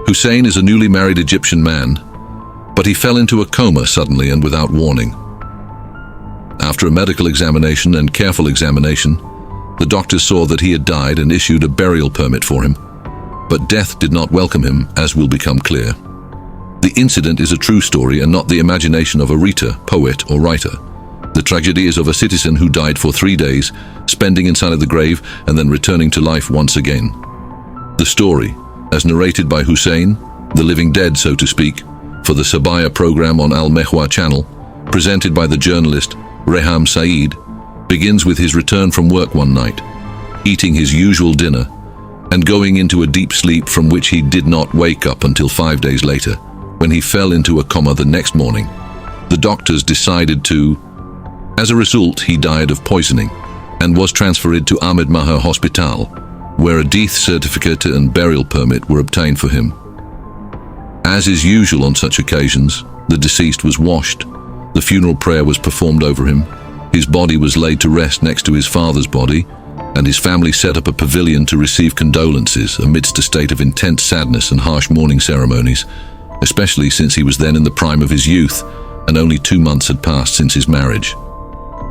Hussein is a newly married Egyptian man, but he fell into a coma suddenly and without warning. After a medical examination and careful examination, the doctors saw that he had died and issued a burial permit for him, but death did not welcome him, as will become clear. The incident is a true story and not the imagination of a rhetor, poet, or writer. The tragedy is of a citizen who died for 3 days, spending inside of the grave and then returning to life once again. The story, as narrated by Hussein, the living dead so to speak, for the Sabaya program on Al Mehwa channel, presented by the journalist Reham Saeed, begins with his return from work one night, eating his usual dinner, and going into a deep sleep from which he did not wake up until 5 days later, when he fell into a coma the next morning. The doctors decided to. As a result, he died of poisoning and was transferred to Ahmed Maher Hospital, where a death certificate and burial permit were obtained for him. As is usual on such occasions, the deceased was washed, the funeral prayer was performed over him, his body was laid to rest next to his father's body, and his family set up a pavilion to receive condolences amidst a state of intense sadness and harsh mourning ceremonies, especially since he was then in the prime of his youth and only 2 months had passed since his marriage.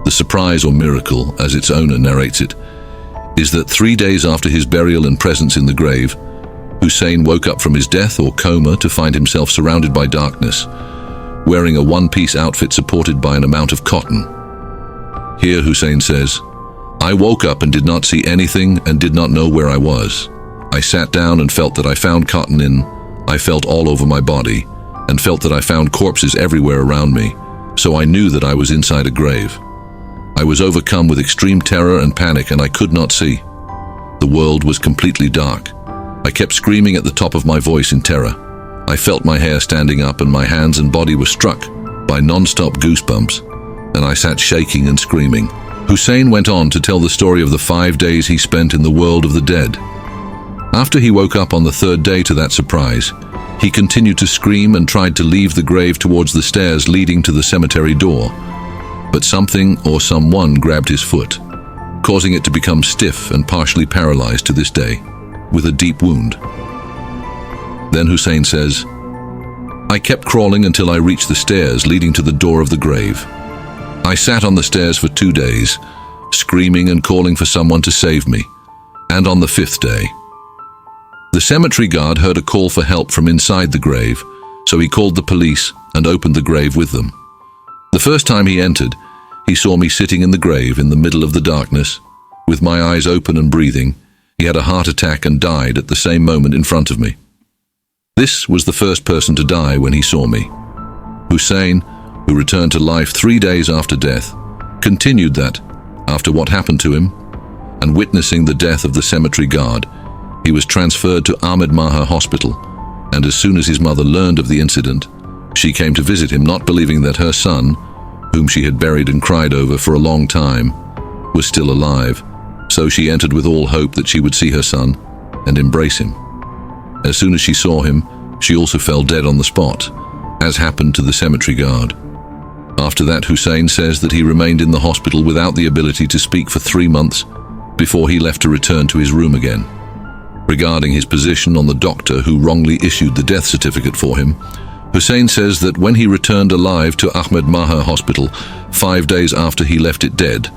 The surprise or miracle, as its owner narrates it, is that 3 days after his burial and presence in the grave, Hussein woke up from his death or coma to find himself surrounded by darkness, wearing a one-piece outfit supported by an amount of cotton. Here Hussein says, "I woke up and did not see anything and did not know where I was. I sat down and felt that I found cotton I felt all over my body, and felt that I found corpses everywhere around me, so I knew that I was inside a grave. I was overcome with extreme terror and panic, and I could not see. The world was completely dark. I kept screaming at the top of my voice in terror. I felt my hair standing up and my hands and body were struck by non-stop goosebumps, and I sat shaking and screaming." Hussein went on to tell the story of the 5 days he spent in the world of the dead. After he woke up on the 3rd day to that surprise, he continued to scream and tried to leave the grave towards the stairs leading to the cemetery door. But something or someone grabbed his foot, causing it to become stiff and partially paralyzed to this day, with a deep wound. Then Hussein says, "I kept crawling until I reached the stairs leading to the door of the grave. I sat on the stairs for 2 days, screaming and calling for someone to save me, and on the 5th day, the cemetery guard heard a call for help from inside the grave, so he called the police and opened the grave with them. The first time he entered, he saw me sitting in the grave in the middle of the darkness, with my eyes open and breathing. He had a heart attack and died at the same moment in front of me. This was the first person to die when he saw me. Hussein, who returned to life 3 days after death, continued that, after what happened to him, and witnessing the death of the cemetery guard, he was transferred to Ahmed Maher Hospital, and as soon as his mother learned of the incident, she came to visit him, not believing that her son, whom she had buried and cried over for a long time, was still alive, so she entered with all hope that she would see her son and embrace him. As soon as she saw him, she also fell dead on the spot, as happened to the cemetery guard. After that, Hussein says that he remained in the hospital without the ability to speak for 3 months before he left to return to his room again. Regarding his position on the doctor who wrongly issued the death certificate for him, Hussein says that when he returned alive to Ahmed Maher Hospital 5 days after he left it dead,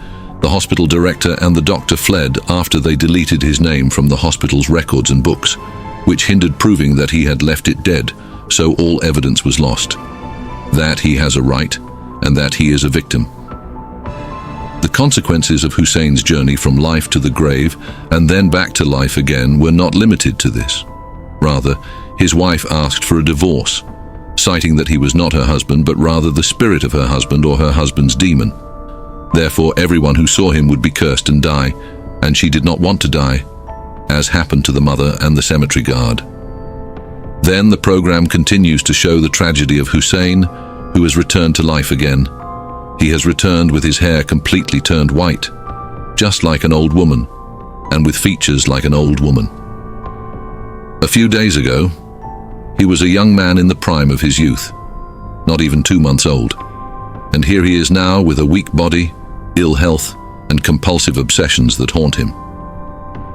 the hospital director and the doctor fled after they deleted his name from the hospital's records and books, which hindered proving that he had left it dead, so all evidence was lost. That he has a right, and that he is a victim. The consequences of Hussein's journey from life to the grave and then back to life again were not limited to this. Rather, his wife asked for a divorce, citing that he was not her husband, but rather the spirit of her husband or her husband's demon. Therefore, everyone who saw him would be cursed and die, and she did not want to die, as happened to the mother and the cemetery guard. Then the program continues to show the tragedy of Hussein, who has returned to life again. He has returned with his hair completely turned white, just like an old woman, and with features like an old woman. A few days ago, he was a young man in the prime of his youth, not even 2 months old, and here he is now with a weak body, ill health, and compulsive obsessions that haunt him,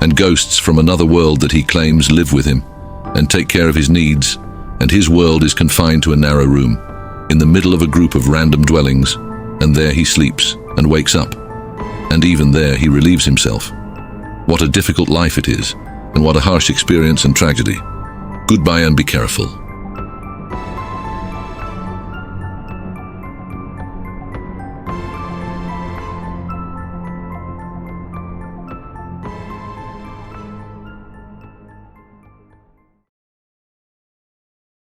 and ghosts from another world that he claims live with him, and take care of his needs, and his world is confined to a narrow room, in the middle of a group of random dwellings, and there he sleeps and wakes up. And even there he relieves himself. What a difficult life it is, and what a harsh experience and tragedy. Goodbye and be careful.